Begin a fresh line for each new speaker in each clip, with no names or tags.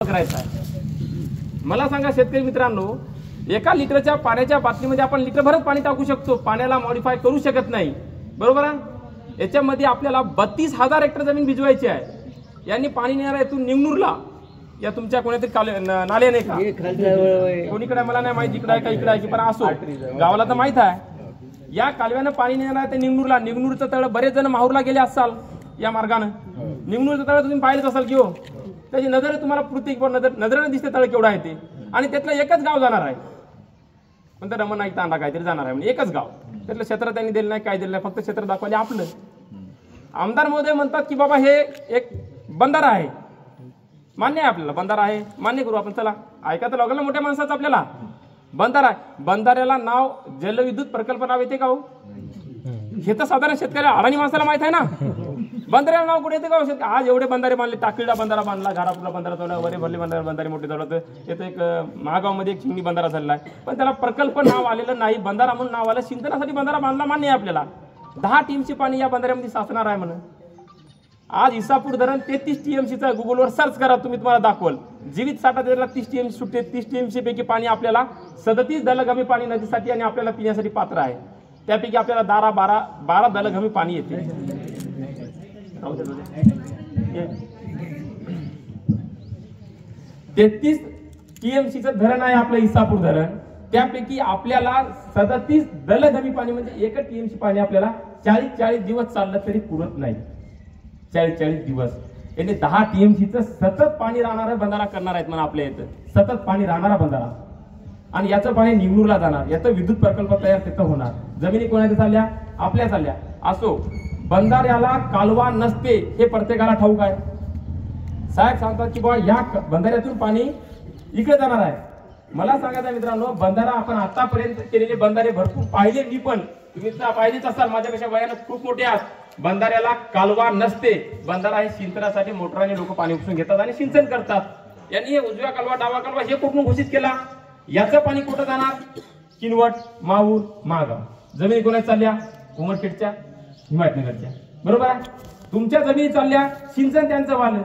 करायचा आहे। मला सांगा शेतकरी मित्रांनो, एका लिटरच्या पाण्याच्या बाटलीमध्ये आपण लिटरभरच पाणी टाकू शकतो, पाण्याला मॉडिफाय करू शकत नाही, बरोबर आहे। याच्यामध्ये आपल्याला 32,000 हेक्टर जमीन भिजवायची आहे। यांनी पाणी नेणार इथून निंगनूरला, या तुमच्या कोणीतरी नाले नाही का कोणीकडे मला नाही माहिती, इकडे आहे का इकडे आहे की, पण असो गावाला तर माहित आहे। या कालव्यानं पाणी नेणार आहे ते निंगनूरला। निंगनूरचं तळ बरेच जण माहूरला गेले असाल या मार्गाने। निंगनूरचं तळ तुम्ही पाहिलंच असाल की हो, त्याची नजर तुम्हाला पृथ्वी नजरेने दिसते तळ केवढा आहे ते। आणि त्यातलं एकच गाव जाणार आहे, पण तर रमण नाईक तांडा काहीतरी जाणार आहे, म्हणजे एकच गाव। त्यातलं क्षेत्र त्यांनी दिलं नाही, काय दिलं नाही, फक्त क्षेत्र दाखवले आपलं। आमदार महोदय म्हणतात की बाबा हे एक बंधारा आहे, मान्य आहे आपल्याला, बंधारा आहे मान्य करू आपण, चला ऐका तर लागलं ना मोठ्या माणसाचं आपल्याला। बंधारा आहे, बंधाऱ्याला नाव जलविद्युत प्रकल्प नाव येते का हो? हे तर साधारण शेतकऱ्याला अडाणी माणसाला माहित आहे ना, बंधाऱ्याला नाव कुठे येते का हो? आज एवढे बंधारे बांधले, टाकळीला बंधारा बांधला, घारापूरला बंधारा चालला, वरे भरले बंधारे मोठे चालवत, येतं एक महागावमध्ये एक चिमणी बंधारा झालेला आहे, पण त्याला प्रकल्प नाव आलेलं नाही, बंधारा म्हणून नाव आलं। सिंचनासाठी बंधारा बांधला, मान्य आहे आपल्याला। 10 टीएमसी पाणी या बंधाऱ्यामध्ये साचणार आहे म्हणून। आज इसापूर धरण 33 टीएमसीचा गुगलवर सर्च करा, तुम्ही तुम्हाला दाखवल। जीवित साठा त्याला 30 टीएमसी सुटते, 30 टीएमसी पैकी पाणी आपल्याला 37 दलगमी पाणी नदीसाठी आणि आपल्याला पिण्यासाठी पात्र आहे। त्यापैकी आपल्याला 12 दलगमी पाणी येते। 33 टीएमसीचं धरण आहे आपलं इसापूर धरण, त्यापैकी आपल्याला 37 दलगमी पाणी, म्हणजे 1 टीएमसी पाणी आपल्याला 40 दिवस चाललं तरी पुरत नाही। 40 दिवस याने 10 टीएमसीचं सतत पाणी राहणारा बंधारा करणार आहेत म्हणा आपल्या इथं, सतत पाणी राहणारा बंधारा। आणि याचं पाणी निंगनूरला जाणार, याचं विद्युत प्रकल्प तयार तिथं होणार। जमिनी कोणाच्या चालल्या? आपल्या चालल्या। असो, बंधाऱ्याला कालवा नसते हे प्रत्येकाला ठाऊक आहे। साहेब सांगतात की बाबा या बंधाऱ्यातून पाणी इकडे जाणार आहे। मला सांगायचं मित्रांनो, बंधारा आपण आतापर्यंत केलेले बंधारे भरपूर पाहिले, मी पण, तुम्ही पाहिलेच असाल, माझ्यापेक्षा वयानं खूप मोठे आहात। बंधाऱ्याला कालवा नसते, बंधारा हे सिंचनासाठी मोटराने लोक पाणी उपसून घेतात आणि सिंचन करतात। यांनी हे उजव्या कालवा डावा कालवा हे कुठून घोषित केला? याचं पाणी कुठं जाणार? किनवट, माहूर, महागाव। जमिनी कोणाच्या चालल्या? उमरखेडच्या, हिमायतनगरच्या, बरोबर आहे। तुमच्या जमिनी चालल्या, सिंचन त्यांचं वालं।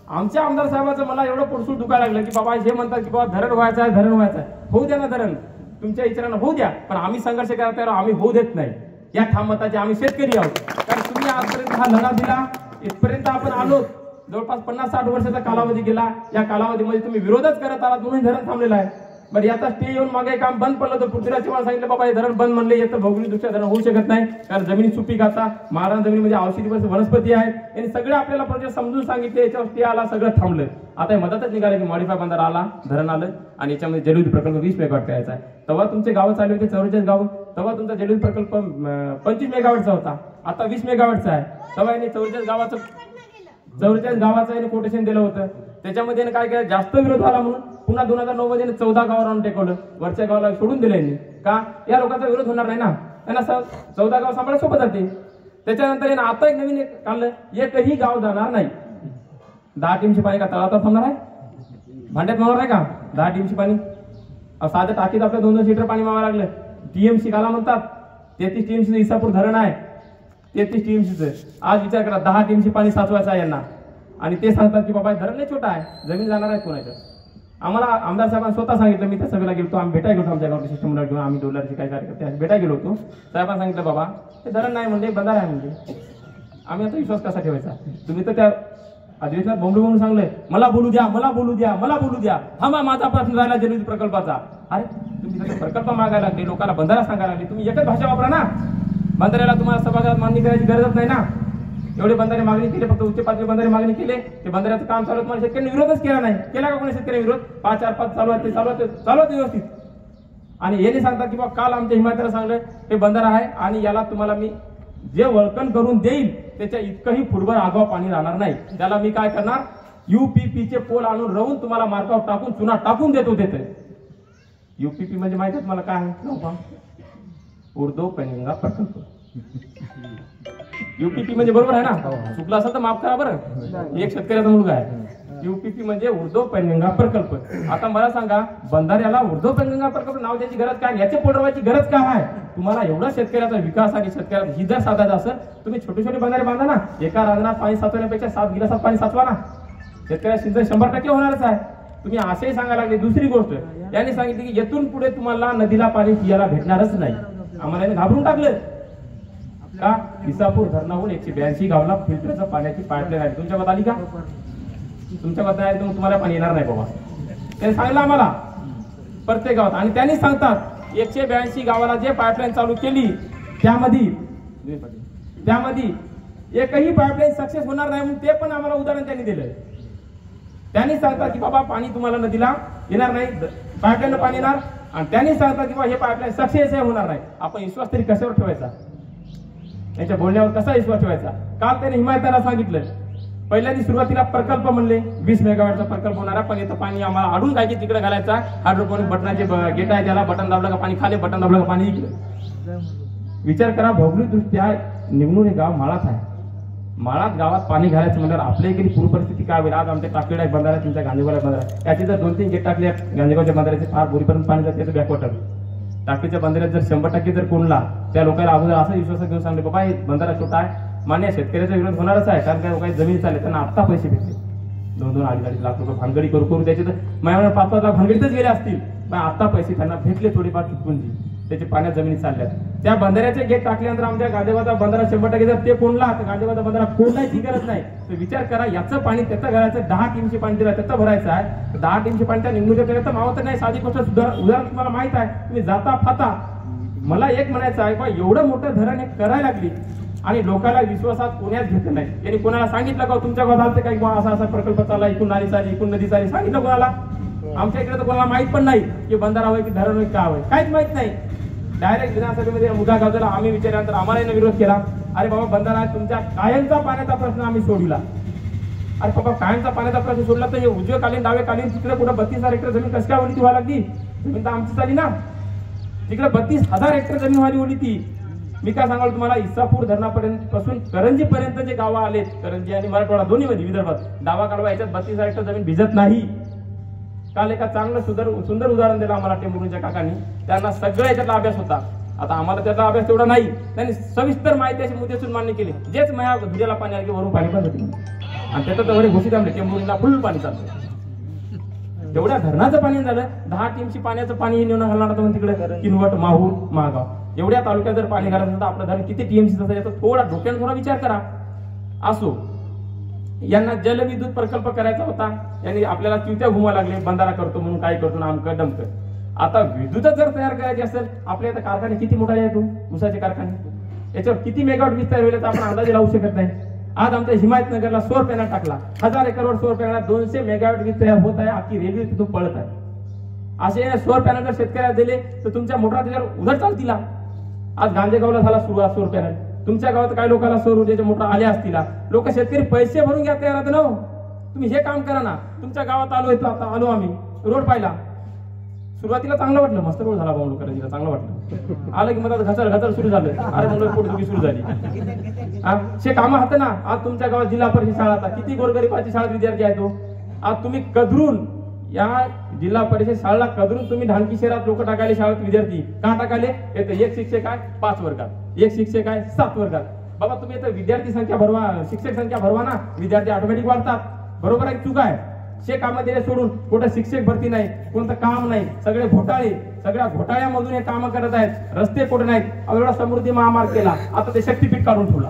आमच्या आमदार साहेबांचं मला एवढं पोटसूट दुखायला लागलं की बाबा हे म्हणतात की बाबा धरण व्हायचं आहे, धरण व्हायचं आहे, होऊ द्या ना धरण, तुमच्या इच्छांना होऊ द्या, पण आम्ही संघर्ष करता येणार, आम्ही होऊ देत नाही। या ठाम मताचे आम्ही शेतकरी आहोत, कारण तुम्ही आजपर्यंत हा लढा दिला, इथपर्यंत आपण आलो, जवळपास 50-60 वर्षाचा कालावधी गेला। या कालावधीमध्ये तुम्ही विरोधच करत आलात म्हणून धरण थांबलेलं आहे। बरं, याचा स्टे येऊन मागे काम बंद पडलं तर पृथ्वीराज चव्हाण सांगितलं बाबा हे धरण बंद म्हणले, याचं भौगोलिकदृष्ट्या धरण होऊ शकत नाही, कारण जमिनी सुपीक आता, महाराण जमिनीमध्ये औषधी वनस्पती आहेत, यांनी सगळे आपल्याला प्रोजेक्ट समजून सांगितले, याच्यावर स्टे आला, सगळं थांबलं। आता मदतच निघाले की मॉडिफाय बंधारा आला, धरण आलं, आणि याच्यामध्ये जलविद्युत प्रकल्प 20 मेगावॉट करायचा आहे। तेव्हा तुमचे गाव चालले होते 44 गाव, तेव्हा तुमचा जलविद्युत प्रकल्प 25 मेगावॉटचा होता, आता 20 मेगावॉटचा आहे। तेव्हा यांनी 44 गावाचं कोटेशन दिलं होतं, त्याच्यामध्ये काय काय जास्त विरोध झाला म्हणून पुन्हा 2009 मध्ये 14 गावावर आणून टेकवलं, वरच्या गावाला सोडून दिलं यांनी। का? या लोकांचा विरोध होणार नाही ना, त्यांना 14 गाव सांभाळा सोबत जाते। त्याच्यानंतर आता एक नवीन काढलं, एकही गाव जाणार नाही। 10 टीमची पाणी का तळावर थांबणार आहे? भांड्यात मावणार आहे का 10 टीमची पाणी? साध्या टाकीत आपल्या 2-2 लिटर पाणी मावायला लागलं। टीएमसी काला म्हणतात, 33 टीएमसीचं इसापूर धरण आहे, 33 टीएमसीचं। आज विचार करा, 10 टीएमसी पाणी साचवायचं आहे यांना, आणि ते सांगतात की बाबा धरण छोटा आहे, जमीन जाणार आहे कोणाच्या? आम्हाला आमदार साहेबांनी स्वतः सांगितलं, मी त्या सभेला गेलो, आम्ही भेटायला गेलो, आमच्या गावच्या सिस्टम मंडळ घेऊन आम्ही डोलरचे काही कार्यकर्ते भेटायला गेलो होतो। साहेबांनी सांगितलं बाबा ते धरण नाही म्हणजे बंधारा आहे म्हणजे। आम्ही आता विश्वास कसा ठेवायचा? तुम्ही तर त्या अधिवेशनात बोंबलू म्हणून सांगले, मला बोलू द्या, मला बोलू द्या, मला बोलू द्या, थांबा माझा प्रश्न राहिला जलविद्युत प्रकल्पाचा। अरे तुम्ही प्रकल्प मागायला लागले, लोकांना बंधारा सांगायला लागले, तुम्ही एकच भाषा वापरा ना। बंधाऱ्याला तुम्हाला सभागृहात मागणी करायची गरजच नाही ना। एवढे बंधारे मागणी केले, फक्त उच्च पातळी बंधारे मागणी केले, ते बंधाऱ्याचं काम चालू तुम्हाला शेतकऱ्यांनी विरोधच केला नाही। केला का कोणी शेतकरी विरोध? 5-4-5 चालू आहे, ते चालू आहे व्यवस्थित। आणि यांनी सांगतात की बाबा काल आमच्या हिमायतला सांगलं हे बंधारा आहे आणि याला तुम्हाला मी जे वळकण करून देईल त्याच्या इतकंही फुटभर आगाव पाणी राहणार नाही। त्याला मी काय करणार, UPPचे पोल आणून रवून तुम्हाला मार्गावर टाकून चुना टाकून देतो तिथे। UPP म्हणजे माहिती आहे तुम्हाला काय आहे? उर्दू पेनगंगा प्रकल्प। UPP म्हणजे बरोबर आहे ना? चुकला असेल तर माफ करा बरं, एक शेतकऱ्याचा मुलगा आहे। UPP म्हणजे उर्दू पेनगंगा प्रकल्प। आता मला सांगा, बंधाऱ्याला उर्दू पेनगंगा प्रकल्प नाव द्यायची गरज काय? याचे पोल रवायची गरज काय आहे? तुम्हाला एवढा शेतकऱ्याचा विकास आणि शेतकऱ्याचा हित जर साधायचा असेल, तुम्ही छोटे छोटे बंधारे बांधा ना। एका रांगणात पाणी साचवण्यापेक्षा 7 गिलासात पाणी साचवा ना। शेतकऱ्याला सिंचन 100% होणारच आहे। तुम्ही असेही सांगायला लागले. दुसरी गोष्ट यांनी सांगितली की येथून पुढे तुम्हाला नदीला पाणी पियाला भेटणारच नाही. आम्हाला याने घाबरून टाकलं का? इसापूर धरणाहून 182 गावाला फिल्टरच्या पाण्याची पाईपलाईन आहे. तुमच्या मत आली का? तुमच्या मत आहे तर तुम्हाला पाणी येणार नाही बाबा. त्यांनी सांगितलं आम्हाला प्रत्येक गावात. आणि त्यांनी सांगतात 182 गावाला जे पाईपलाईन चालू केली त्यामध्ये एकही पाईपलाईन सक्सेस होणार नाही म्हणून ते पण आम्हाला उदाहरण त्यांनी दिलं. त्यांनी सांगतात की बाबा पाणी तुम्हाला नदीला येणार नाही, पाईपलाईन पाणी येणार. आणि त्यांनी सांगतात की बाबा हे पाईपलाईन सक्सेस होणार नाही. आपण विश्वास तरी कशावर ठेवायचा? त्यांच्या बोलण्यावर कसा विश्वास ठेवायचा? काल त्यांनी हिमायतला सांगितलं, पहिल्यांदा सुरुवातीला प्रकल्प म्हणले 20 मेगावॅटचा प्रकल्प होणार आहे, पण इथं पाणी आम्हाला अडून काय की तिकडे घालायचा. हायड्रोपोनिक बटनाचे गेट आहे, त्याला बटन दाबलं का पाणी खाली, बटन दाबलं का पाणी इकडे. विचार करा, भौगोलिक दृष्ट्या निवडून हे गाव माळात आहे. माळात गावात पाणी घालायचं म्हणल्यावर आपल्या इकडे पूर परिस्थिती काय होईल? आज आमच्या टाकलेला एक बंधारा, तुमच्या गांधीवाला बंधारा, त्याची जर 2-3 गेट टाकले गांधीगावच्या बंधाऱ्याचे फार बोरीपर्यंत पाणी जाते, त्याचं बॅकवॉटर. टाकीच्या बंधाऱ्यात जर 100% जर कोणला, त्या लोकांना अगोदर असा विश्वास घेऊन सांगले बाबा हे बंधारा छोटा आहे, मान्य शेतकऱ्याचा विरोध होणारच आहे, कारण त्या लोकांची जमीन चालले त्यांना आत्ता पैसे भेटले 2-2-2.5 लाख रुपये भानगडी करू त्याचे तर माझ्या 5-5 लाख भानगडीतच गेले असतील, पण आता पैसे त्यांना भेटले थोडीफार चुकून त्याचे पाण्यात जमिनी चालल्यात. त्या बंधाऱ्याचे गेट टाकल्यानंतर आमच्या गांधीवादा बंधारा 100% जर ते कोणला तर गांधीवादा बंधारा कोणलाही गरज नाही. तर विचार करा, याचं पाणी त्याचं घराचं 10 टीमचे पाणी दिलं त्याचं भरायचं आहे. 10 टीमचे पाणी त्या निवडणुकीच्या तर मावत नाही. साधी गोष्ट उदाहरण तुम्हाला माहित आहे, तुम्ही जाता फाता. मला एक म्हणायचं आहे बा, एवढं मोठं धरण हे करायला लागली आणि लोकांना विश्वासात कोण्याच घेतलं नाही. यांनी कोणाला सांगितलं का तुमच्या गावात आलं काही असा असा प्रकल्प चालला, इकून नाली चालली, इकून नदी चालली? सांगितलं कोणाला? आमच्या इकडे तर कोणाला माहित पण नाही की बंधारा होय की धरण होय का होय, काहीच माहित नाही. डायरेक्ट विधानसभेमध्ये मुद्दा गावला, आम्ही विचारल्यानंतर आम्हाला विरोध केला. अरे बाबा बंधारा तुमच्या कायमचा पाण्याचा प्रश्न आम्ही सोडला. अरे बाबा कायमचा पाण्याचा प्रश्न सोडला तर हे उजवेकालीन डावेकालीन तिकडे कुठं 32,000 हेक्टर जमीन कस काय ओली व्हायला लागली? जमीन तर आमची झाली ना. तिकडे 32,000 हेक्टर जमीन व्हायला ओली ती. मी काय सांगाल तुम्हाला, इसापूर धरणापर्यंत पासून करंजी पर्यंत जे गावं आलेत, करंजी आणि मराठवाडा दोन्ही मध्ये विदर्भात डावा काढवा याच्यात 32,000 हेक्टर जमीन भिजत नाही. काल एका चांगलं सुंदर उदाहरण दिलं आम्हाला टेंभुर्णीच्या काकांनी. त्यांना सगळ्या याच्यातला अभ्यास होता. आता आम्हाला त्याचा अभ्यास तेवढा नाही. त्यांनी सविस्तर माहिती अशी मुद्देसून मान्य केली. जेच मया दुधाला पाणी आले की वरून पाणी पण होते आणि त्याचं तर वरी घोषित आमले टेंभुर्णीला फुल पाणी चालतं. तेवढ्या धरणाचं पाणी झालं. 10 टीमची पाण्याचं पाणी नेऊन घालणार होतं तिकडे किनवट, माहूर, महागाव एवढ्या तालुक्यात जर पाणी घालत असेल तर आपलं धरण किती टीएमसी असेल याचा थोडा डोक्यानं थोडा विचार करा. असो, यांना जलविद्युत प्रकल्प करायचा होता. यांनी आपल्याला चिवत्या घुमा लागले, बंधारा करतो म्हणून काय करतो ना आमकं डमकं. आता विद्युत जर तयार करायची असेल, आपल्या इथं कारखाने किती मोठा आहे तो ऊसाचे कारखाने, याच्यावर किती मेगावॉट वीज तयार होईल आपण अंदाजे लावू शकत नाही. आज आमच्या हिमायतनगरला सौर पॅनल टाकला, 1000 एकरवर सौर पॅनल 200 मेगावॉट वीज तयार होत आहे. अख्खी रेल्वे तिथून पळत आहे. असे सौर पॅनल जर शेतकऱ्याला दिले तर तुमच्या मोठा त्याच्यावर उधळ चालतील. आज गांजेगावला झाला सुरुवात सौर पॅनल. तुमच्या गावात काही लोकांना सौर ऊर्जेच्या मोटर आल्या असतील. लोक शेतकरी पैसे भरून घ्या तयार आहेत ना. तुम्ही हे काम करा ना. तुमच्या गावात आलो येतो, आता आलो आम्ही, रोड पाहिला, सुरुवातीला चांगलं वाटलं, मस्त रोड झाला बांबू करायला चांगलं वाटलं. आलं की मग घचर सुरू झालं. अरे म्हणलं पोटदुखी सुरू झाली. हे काम हात ना. आज तुमच्या गावात जिल्हा परिषद शाळा, आता किती गोरगरिबाची शाळेत विद्यार्थी आहे तो. आज तुम्ही कदरून या जिल्हा परिषद शाळेला कदरून तुम्ही ढानकी शहरात लोक टाकायले शाळेत विद्यार्थी का टाकायले? येतं एक शिक्षक आहे 5 वर्गात, एक शिक्षक आहे 7 वर्गात. बाबा तुम्ही येतं विद्यार्थी संख्या भरवा, शिक्षक संख्या भरवा ना, विद्यार्थी ऑटोमॅटिक वाढतात. बरोबर आहे, चूक आहे. शे कामं दिले सोडून कुठं शिक्षक भरती नाही, कोणतं काम नाही, सगळे घोटाळे, सगळ्या घोटाळ्यामधून हे कामं करत आहेत. रस्ते कुठे नाहीत. एवढा समृद्धी महामार्ग केला, आता ते शक्तीपीठ काढून ठेवला.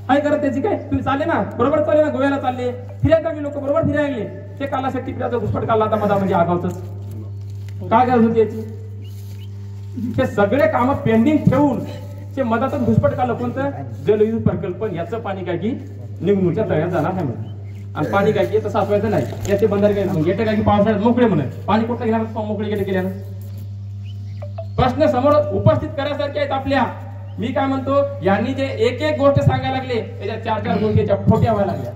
काय करत त्याची काय? तुम्ही चालले ना, बरोबर चालले ना, गोव्याला चालले, फिरायला लागले लोक, बरोबर फिरायला लागले. ते काढला शक्तीपीठाचा घुसपट काढला आता मध्ये आगावच. काय गरज होती याची? ते सगळे कामं पेंडिंग ठेवून ते मधातून घुसपट काढलं. कोणतं? जलविद्युत प्रकल्प. याचं पाणी काय की निवडणुकीच्या तयार जाणार नाही म्हणून. आणि पाणी काय की तसं साचवायचं नाही. याचे बंधारे काय गेट काय की पावसाळ्यात मोकळे म्हणत पाणी कुठं घेणार, मोकळे गेटे केल्यानं. प्रश्न समोर उपस्थित करायसारखे आहेत आपल्या. मी काय म्हणतो, यांनी जे एक एक गोष्ट सांगायला लागले त्याच्या 4-4 गोष्टीच्या खोट्या व्हायला लागल्या.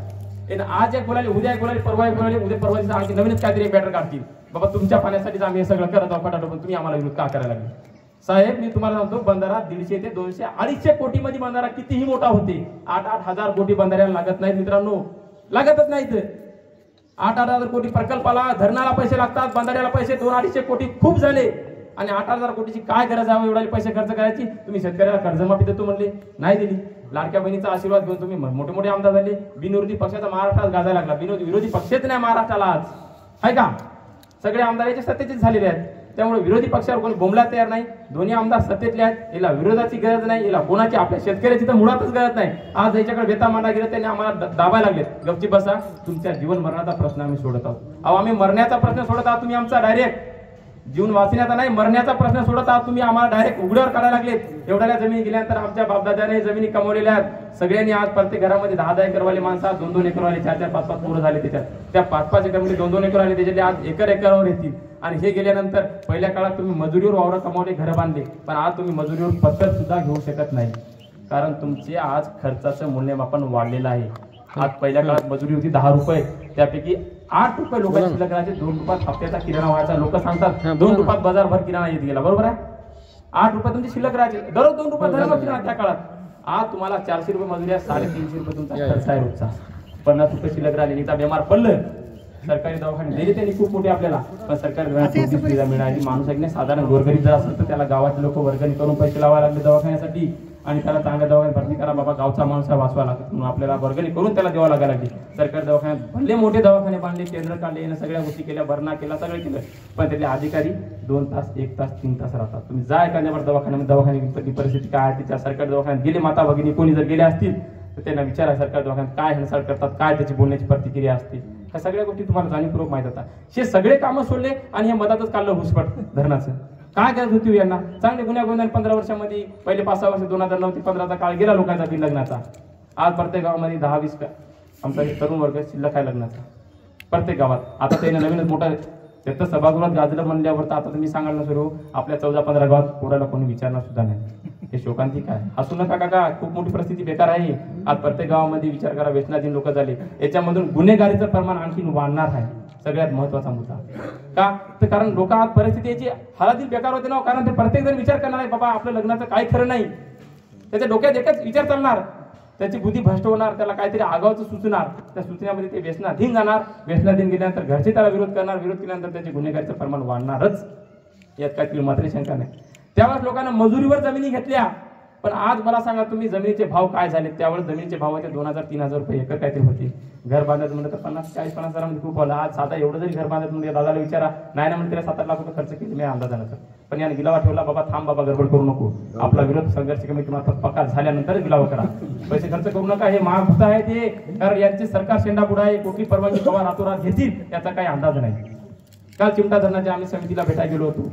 आज एक बोलायले, उद्या एक बोलायले, परवा एक बोलायले, उद्या परवा आणखी नवीनच काहीतरी बॅटर काढतील. बाबा तुमच्या पाण्यासाठीच आम्ही हे सगळं करत आहोत फटाफट, तुम्ही आम्हाला विरोध का करायला लागले? साहेब मी तुम्हाला सांगतो, बंधारा 150 ते 200 250 कोटी मध्ये बंधारा कितीही मोठा होते. 8-8 हजार कोटी बंधाऱ्याला लागत नाहीत मित्रांनो, लागतच नाहीत. 8-8 हजार कोटी प्रकल्पाला, धरणाला पैसे लागतात, बंधाऱ्याला पैसे 200-250 कोटी खूप झाले. आणि 8,000 कोटीची काय गरज आहे एवढे पैसे खर्च करायची? तुम्ही शेतकऱ्याला कर्जमाफी देतो म्हणले, नाही दिली. लाडक्या बहिणीचा आशीर्वाद घेऊन तुम्ही मोठे मोठे आमदार झाले. बिनविरोधी पक्षाचा महाराष्ट्रात गाजायला लागला. विरोधी पक्षच नाही महाराष्ट्राला आज, आहे का? सगळे आमदार याचे सत्तेचेच झालेले आहेत. त्यामुळे विरोधी पक्षावर कोणी बोंबला तयार नाही. दोन्ही आमदार सत्तेतले आहेत. याला विरोधाची गरज नाही, याला कोणाची आपल्या शेतकऱ्याची तर मुळातच गरज नाही. आज याच्याकडे बेता मांडा गेलं त्यांनी आम्हाला दाबायला लागलेत. गपची बसा, तुमच्या जीवन मरणाचा प्रश्न आम्ही सोडत आहोत. अहो आम्ही मरण्याचा प्रश्न सोडत आहोत, तुम्ही आमचा डायरेक्ट जीवन वाचण्याचा नाही मरण्याचा प्रश्न सोडत आहात. तुम्ही आम्हाला डायरेक्ट उघड्यावर काढायला लागलेत. एवढ्या जमिनी गेल्यानंतर आमच्या बापदादाने जमिनी कमवलेल्या आहेत. सगळ्यांनी आज प्रत्येक घरामध्ये 10-10 एकरवाले माणसं, 2-2 एकरवाले, 4-4, 5-5 पोरं झाले. त्याच्यात त्या 5-5 एकरमध्ये 2-2 एकर आले. त्याच्यातले आज एकर-एकरावर येतील. आणि हे गेल्यानंतर पहिल्या काळात तुम्ही मजुरीवर वावर कमावले, घरं बांधले, पण आज तुम्ही मजुरीवर पत्तर सुद्धा घेऊ शकत नाही. कारण तुमचे आज खर्चाचं मूल्यमापन वाढलेलं आहे. आज पहिल्या काळात मजुरी होती 10 रुपये, त्यापैकी 8 रुपये लोकांची शिल्लक राहायचे. 2 रुपयात हप्त्याचा किराणा व्हायचा. लोक सांगतात 2 रुपयात बाजारभर किराणा येत गेला. बरोबर आहे. 8 रुपये तुमची शिल्लक राहायचे. दररोज 2 रुपये धर्म किराणा त्या काळात. आज तुम्हाला 400 रुपये मजुरी आहे, 350 रुपये तुमचा खर्च आहे रोजचा. 50 रुपये शिल्लक राहिली. इथं बेमार पडलं, सरकारी दवाखाने दिले त्यांनी खूप मोठे आपल्याला, पण सरकारी दवाखान्यात सुविधा मिळाली. माणूस आहे साधारण गोरगरीब जर असेल तर त्याला गावातले लोक वर्गणी करून पैसे लावायला लागले दवाखान्यासाठी, आणि त्याला चांगल्या दवाखान्यात भरती करा बाबा, गावचा माणूस वाचवा लागतो म्हणून आपल्याला वर्गणी करून त्याला द्यावं लागायला लागली. सरकारी दवाखान्यात भले मोठे दवाखाने बांधले, केंद्र काढले, सगळ्या गोष्टी केल्या, भरणा केला, सगळं केलं, पण त्यातले अधिकारी 2 तास, 1 तास, 3 तास राहतात. तुम्ही जा एखाद्या दवाखान्यामध्ये, दवाखान्याची परिस्थिती काय आहे, तिच्या सरकारी दवाखान्यात गेले माता भगिनी कोणी जर गेले असतील तर त्यांना विचारा सरकारी दवाखान्यात काय हलचाल करतात, काय त्याची बोलण्याची प्रतिक्रिया असते. ह्या सगळ्या गोष्टी तुम्हाला जाणीवपूर्वक माहित होता. हे सगळे कामं सोडले आणि हे मधातच काढलं घुसपट धरणाचं. काय गरज होती यांना? चांगले गुन्ह्या 15 वर्षामध्ये, पहिले 5-6 वर्ष 2009 ते 15चा काळ गेला लोकांचा बिल लग्नाचा. आज प्रत्येक गावामध्ये 10-20 आमचा तरुण वर्ग शिल्लक आहे लग्नाचा प्रत्येक गावात. आता त्याने नवीनच मोठा त्याचं सभागृहात गाजलं म्हणल्यावर तर आता तुम्ही सांगाल ना सुरू आपल्या 14-15 गावात पोराला कोणी विचारणार सुद्धा नाही. हे शोकांतिक आहे. हसू नका काका, खूप मोठी परिस्थिती बेकार आहे. आज प्रत्येक गावामध्ये विचार करा, व्यसनाधीन लोक झाले. याच्यामधून गुन्हेगारीचं प्रमाण आणखी वाढणार आहे. सगळ्यात महत्वाचा मुद्दा का तर कारण लोक आज परिस्थितीची हालातील बेकार होते ना. कारण ते प्रत्येक जण विचार करणार आहे बाबा आपल्या लग्नाचं काय खरं नाही. त्याच्या डोक्यात एकच विचार चालणार, त्याची बुद्धी भ्रष्ट होणार, त्याला काहीतरी आगावचं सुचणार, त्या सूचनेमध्ये ते व्यसनाधीन जाणार. व्यसनाधीन गेल्यानंतर घरचे त्याला विरोध करणार, विरोध केल्यानंतर त्याचे गुन्हेगारीचं प्रमाण वाढणारच, यात काही मात्र शंका नाही. त्यावेळेस लोकांना मजुरीवर जमिनी घेतल्या, पण आज मला सांगा तुम्ही जमिनीचे भाव काय झाले. त्यावेळेस जमिनीचे भाव होते 2000-3000 रुपये एकर काहीतरी होते. घर बांधायचं म्हणलं तर 50-40-50 हजारामध्ये खूप आलं. आज साधा एवढं जरी घर बांधायचं म्हणजे दादाला विचारा, नाही ना म्हणते 7-8 लाख रुपये खर्च केले मी अंदाजानं. पण याने गिलावा ठेवला, बाबा थांब बाबा गडबड करू नको, आपला विरोध संघर्ष कमिटी मार्फत पक्का झाल्यानंतरच गिलावा करा, पैसे खर्च करू नका. हे महाभूत आहे ते, कारण यांचे सरकार शेंडा बुडा आहे, कुठली परवानगी कवा रातोरात घेतील याचा काही अंदाज नाही. काल चिमटा धरणाच्या आम्ही समितीला भेटायला गेलो होतो,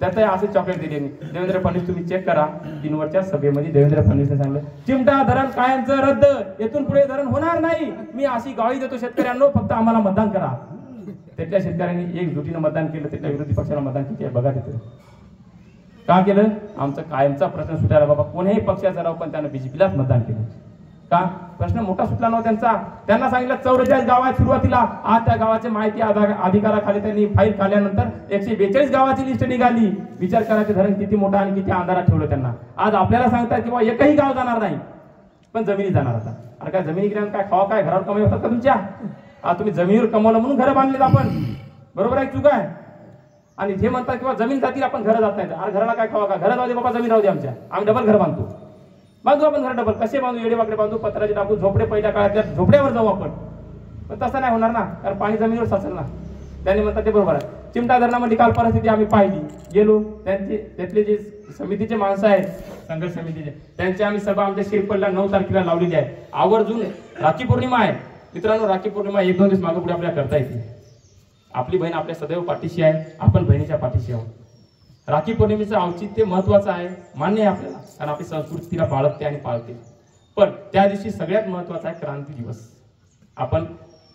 त्यात असे चॉकलेट दिले. देवेंद्र फडणवीस तुम्ही चेक करा, 3 वरच्या सभेमध्ये देवेंद्र फडणवीसने सांगितलं चिमटा धरण कायमचं रद्द, येथून पुढे धरण होणार नाही. मी अशी ग्वाही देतो शेतकऱ्यांनो, फक्त आम्हाला मतदान करा. त्यातल्या शेतकऱ्यांनी एकजुटीनं मतदान केलं, त्यातल्या विरोधी पक्षाला मतदान किती आहे बघा. तिथे का केलं? आमचा कायमचा प्रश्न सुटायला बाबा, कोणीही पक्षाचा राव, पण त्यानं बीजेपीलाच मतदान केलं. का? प्रश्न मोठा सुटला नव्हता त्यांचा. त्यांना सांगितलं 44 गाव आहेत सुरुवातीला. आज त्या गावाची माहिती अधिकाराखाली त्यांनी फाईल काढल्यानंतर 142 गावाची लिस्ट निघाली. विचार करायचे धरण किती मोठा आणि किती अंधारात ठेवलं त्यांना. आज आपल्याला सांगतात किंवा एकही गाव जाणार नाही, पण जमिनी जाणार. आता अरे काय जमिनी गेल्यानं काय खावा, काय घरावर कमाई होतात का तुमच्या? आज तुम्ही जमिनीवर कमवलं म्हणून घरं बांधलीत आपण, बरोबर आहे चूक आहे? आणि जे म्हणतात किंवा जमीन जातील आपण घरं जात नाही. अरे घराला काय खावा, का घरं जाऊ दे बाबा, जमीन राहू दे आमच्या, आम्ही डबल घर बांधतो. बांधू आपण घर डबल, कसे बांधू, येडे वाकडे बांधू, पत्राचे टाकू, झोपडे पहिल्या काळातल्या झोपड्यावर जाऊ आपण. पण तसं नाही होणार ना, कारण पाणी जमिनीवर साचेल ना. त्यांनी म्हणतात ते बरोबर आहे. चिमटा धरणामध्ये काल परिस्थिती आम्ही पाहिली, गेलो, त्यातले जे समितीचे माणसं आहेत संघर्ष समितीचे, त्यांची आम्ही सभा आमच्या शिरपडला 9 तारखेला लावलेली आहे. आवर्जून राखी पौर्णिमा आहे मित्रांनो, राखी पौर्णिमा 1-2 दिवस मागे पुढे आपल्याला करता येते. आपली बहीण आपल्या सदैव पाठीशी आहे, आपण बहिणीच्या पाठीशी आहोत. राखी पौर्णिमेचं औचित्य महत्वाचं आहे, मान्य आहे आपल्याला, कारण आपली संस्कृती तिला बाळगते आणि पाळते. पण त्या दिवशी सगळ्यात महत्वाचा आहे क्रांती दिवस. आपण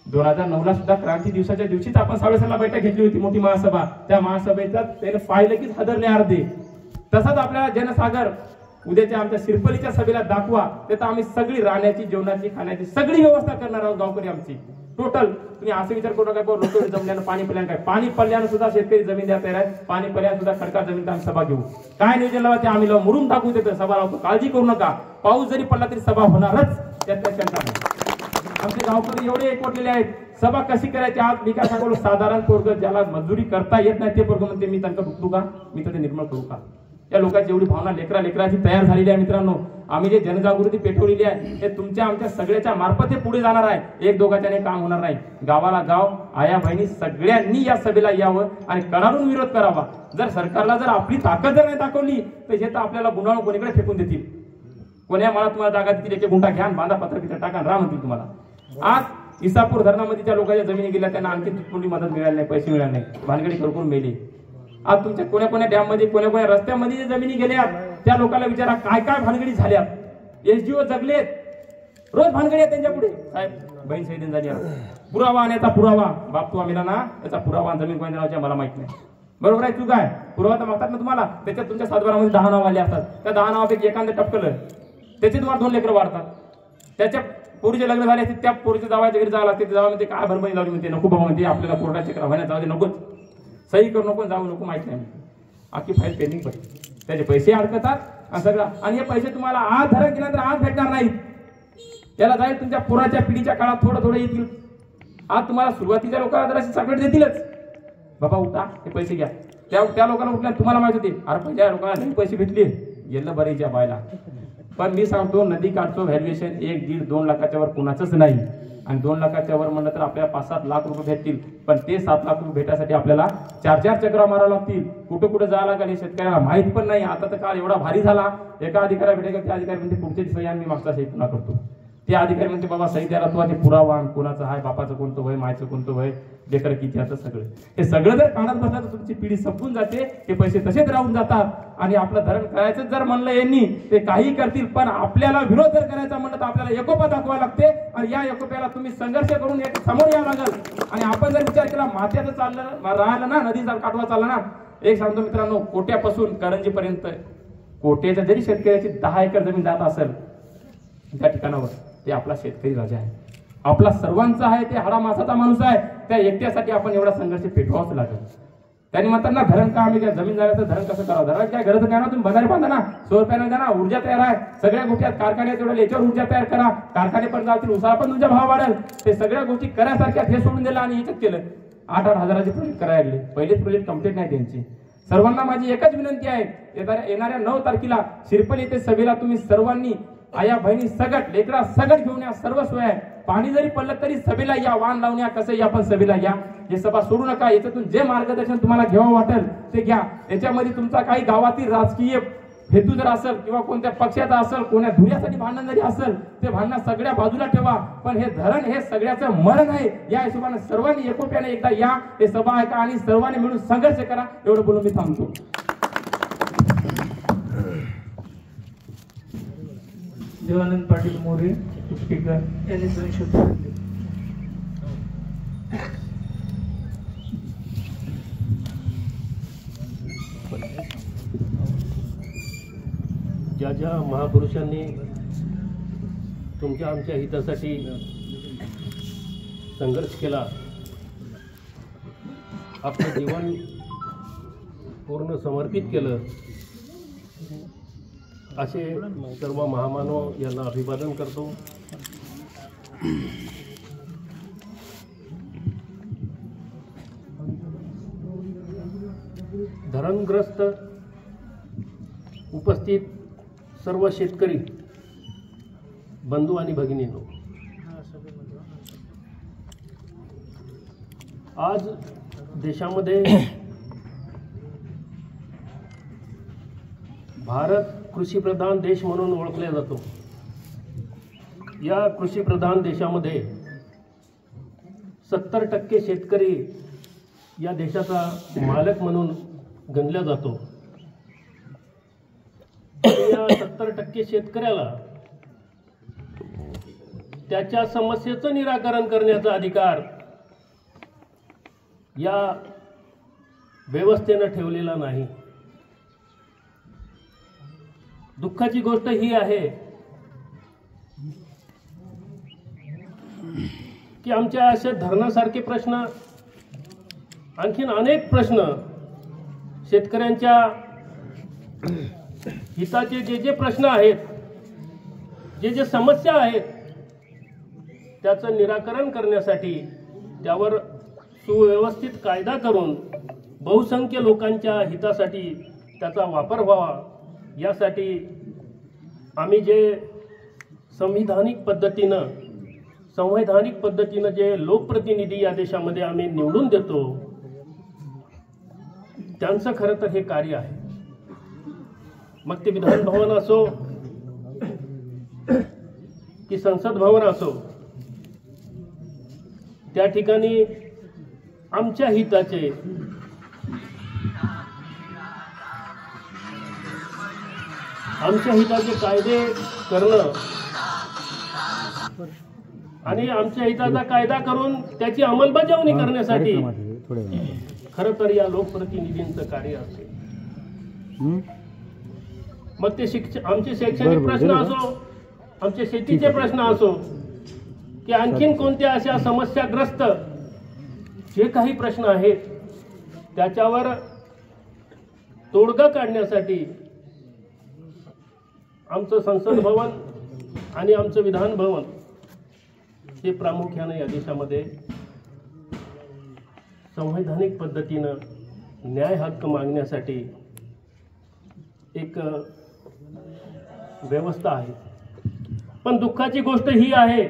2009ला सुद्धा क्रांती दिवसाच्या दिवशीच आपण सावेसरला बैठक घेतली होती, मोठी महासभा. त्या महासभेचा त्याने पाहिलं की हादरले अर्धे. तसाच आपल्याला जनसागर उद्याच्या आमच्या शिरपलीच्या सभेला दाखवा, त्यात आम्ही सगळी राहण्याची, जेवणाची, खाण्याची सगळी व्यवस्था करणार आहोत गावकरी आमची टोटल. तुम्ही असं विचार करू नका लोक जमल्यानं पाणी पडल्यानं काय, पाणी पडल्यानं सुद्धा शेतकरी जमीन द्या तयार आहे. पाणी पडल्यानं सुद्धा खडका जमीन आम्ही सभा घेऊ. काय नियोजन लावा ते आम्ही लावून मुरुम टाकू देतो, सभा लावतो, काळजी करू नका. पाऊस जरी पडला तरी सभा होणारच, त्यात शंका नाही. आमचे गावकरी एवढे एकवटलेले आहेत. सभा कशी करायची आज मी काय सांगू, साधारण पोरग ज्याला मजुरी करता येत नाही ते पोरग म्हणते मी त्यांना दुखतो का, मी तर ते निर्मळ करू का. या लोकांची एवढी भावना लेकराची तयार झालेली आहे मित्रांनो. आम्ही जे जनजागृती पेटवलेली आहे हे तुमच्या आमच्या सगळ्याच्या मार्फत हे पुढे जाणार आहे. एक दोघाच्याने काम होणार नाही. गावाला गाव, आया बहिणी सगळ्यांनी या सभेला यावं आणि कडाडून विरोध करावा. जर सरकारला जर आपली ताकद जर नाही दाखवली तर हे तर आपल्याला गुंडाळून कोणीकडे फेकून देतील. कोण्या मला तुम्हाला जागा देतील, एक गुंठा घ्या, बांधा, पत्र पित्र टाका, राहा म्हणतील तुम्हाला. आज इसापूर धरणामध्ये ज्या लोकांच्या जमिनी गेल्या त्यांना आणखी तुटपुंडी मदत मिळाली नाही, पैसे मिळाले नाही, भानगडी करून मेले. आज तुमच्या कोण्या डॅम मध्ये, कोण्या रस्त्यामध्ये जे जमिनी गेल्या त्या लोकांना विचारा काय काय भानगडी झाल्या. एसडीओ जगलेत, रोज भानगडी आहे त्यांच्या पुढे. साहेब बहीण शहीद झाली, पुरावा आणायचा, पुरावा बाप तू आम्हाला ना त्याचा पुरावा जमीन कोणत्या नावाची मला माहित नाही. बरोबर आहे, तू काय पुरावा तर मागतात ना तुम्हाला. त्याच्यात तुमच्या सातबारामध्ये 10 नाव आले असतात. त्या 10 नावापैकी एखादं टपकलं त्याचे तुम्हाला 2 लेकरं वाढतात. त्याच्या पोरीचे लग्न झाले असते, त्या पोरीच्या जावाच्या घरी जावं लागते. जावा म्हणते काय भरभणी लावली म्हणते, नको बाबा म्हणते, आपल्याला कोर्टात चक्र व्हायला जाऊ दे, नकोच, सही करू नको, जाऊ नको, माहित नाही. आखी फाईल पेंडिंग पडते, त्याचे पैसे अडकतात आणि सगळं. आणि हे पैसे तुम्हाला आज धरण केल्यानंतर आज भेटणार नाहीत. त्याला जाईल तुमच्या पुराच्या पिढीच्या काळात थोडं थोडं येतील. आज तुम्हाला सुरुवातीच्या लोकांना जराशी सगळं देतीलच, बाबा उठा हे पैसे घ्या. त्या लोकांना उठल्या तुम्हाला माहित होते, अरे पहिल्या लोकांना नाही पैसे भेटले, गेलं बरेच्या बायला. पण मी सांगतो नदी काठचं व्हॅल्युएशन 1-1.5-2 लाखाच्या वर कुणाचंच नाही. आणि 2 लाखाच्या वर म्हणलं तर आपल्याला 5-7 लाख रुपये भेटतील. पण ते 7 लाख रुपये भेटायसाठी आपल्याला 4-4 चक्रा मारावं लागतील. कुठं कुठं जायला लागेल हे शेतकऱ्याला माहित पण नाही. आता तर काळ एवढा भारी झाला, एका अधिकारी भेटेल त्या अधिकारी म्हणजे पुढचे सही मी मागचा सही पुन्हा करतो. ते अधिकारी म्हणजे बाबा सही द्यायला तू ते पुरावा, कोणाचं आहे, बापाचं कोणतं वय, मायचं कोणतं वय, लेकर किती, असं सगळं. हे सगळं जर काढत बसला तर तुमची पिढी संपून जाते. हे पैसे तसेच राहून जातात. आणि आपलं धरण करायचं जर म्हणलं यांनी ते काही करतील, पण आपल्याला विरोध जर करायचा म्हणलं तर आपल्याला एकोपा दाखवावा लागते. आणि या एकोप्याला तुम्ही संघर्ष करून एक समोर यावं लागेल. आणि आपण जर विचार केला माथ्याचं चाललं राहिलं ना, नदीचा काठवा चालला ना, एक सांगतो मित्रांनो, कोट्यापासून करंजीपर्यंत कोट्याच्या जरी शेतकऱ्याची 10 एकर जमीन जात असेल त्या ठिकाणावर, ते आपला शेतकरी राजा आहे, आपला सर्वांचा आहे, ते हाडा मासाचा माणूस आहे. त्या एकट्यासाठी आपण एवढा संघर्ष पेटवावाच लागेल. त्यांनी म्हणतात ना धरण का आम्ही जमीन झालं तर धरण कसं करावं. धरण काय गरज काय ना, तुम्ही बंधारे बांधा ना, सौर पॅनल द्या ना, ऊर्जा तयार आहे सगळ्या गोष्टी आहेत. कारखान्यात तेवढ्या याच्यावर ऊर्जा तयार करा, कारखाने पण जातील, उसाला पण तुमचा भाव वाढेल. ते सगळ्या गोष्टी करायसारख्या हे सोडून दिलं आणि याच्यात केलं. 8-8 हजाराचे प्रोजेक्ट करायला लागले. पहिलेच प्रोजेक्ट कम्प्लीट नाही त्यांची. सर्वांना माझी एकच विनंती आहे, येणाऱ्या 9 तारखेला शिरपल येथे सभेला तुम्ही सर्वांनी आया बहिणी सगट, लेकरा सगट घेऊन या, सर्व सोय आहे. पाणी जरी पडलं तरी सभेला या, वाण लावून या, कसं या, पण सभेला या. हे सभा सोडू नका. याच्यातून जे मार्गदर्शन तुम्हाला घ्यावं वाटेल ते घ्या. याच्यामध्ये तुमचा काही गावातील राजकीय हेतू जर असेल किंवा कोणत्या पक्षाचा असेल, कोणत्या धुऱ्यासाठी भांडण जरी असेल, ते भांडण सगळ्या बाजूला ठेवा. पण हे धरण हे सगळ्याचं मरण आहे. या हिशोबाने सर्वांनी एकोप्याने एकदा या, हे सभा ऐका आणि सर्वांनी मिळून संघर्ष करा. एवढं बोलून मी थांबतो.
देवानंद पाटील मोरे स्पीकर यांनी 2 शब्द बोलले.
ज्या ज्या महापुरुषांनी तुमच्या आमच्या हितासाठी संघर्ष केला, आपलं जीवन पूर्ण समर्पित केलं, असे सर्व महामानव यांना अभिवादन करतो. धरणग्रस्त उपस्थित सर्व शेतकरी बंधू आणि भगिनींनो, आज देशामध्ये भारत कृषीप्रधान देश म्हणून ओळखला जातो. या कृषीप्रधान देशामध्ये 70% शेतकरी या देशाचा मालक म्हणून गणला जातो. या 70% शेतकऱ्याला त्याच्या समस्येचं निराकरण करण्याचा अधिकार या व्यवस्थेनं ठेवलेला नाही. दुःखाची गोष्ट ही आहे की आमच्या अशा धरणासारखे प्रश्न, आणखीन अनेक प्रश्न, शेतकऱ्यांच्या हिताचे जे जे प्रश्न आहेत, जे जे समस्या आहेत, त्याचं निराकरण करण्यासाठी त्यावर सुव्यवस्थित कायदा करून बहुसंख्य लोकांच्या हितासाठी त्याचा वापर व्हावा, यासाठी आम्ही जे संवैधानिक पद्धतीनं जे लोकप्रतिनिधी या देशामध्ये आम्ही निवडून देतो, त्यांचं खरं तर हे कार्य आहे. मग ते विधान भवन असो की संसद भवन असो, त्या ठिकाणी आमच्या हिताचे कायदे करणं आणि आमच्या हिताचा कायदा करून त्याची अंमलबजावणी करण्यासाठी खरं तर या लोकप्रतिनिधींचं कार्य असते. मग ते आमचे शैक्षणिक प्रश्न असो, आमचे शेतीचे प्रश्न असो, की आणखीन कोणत्या अशा समस्याग्रस्त जे काही प्रश्न आहेत त्याच्यावर तोडगा काढण्यासाठी आमचं संसद भवन आणि आमचं विधान भवन हे प्रामुख्याने या देशामध्ये संवैधानिक पद्धतीनं न्याय हक्क मागण्यासाठी एक व्यवस्था आहे. पण दुःखाची गोष्ट ही आहे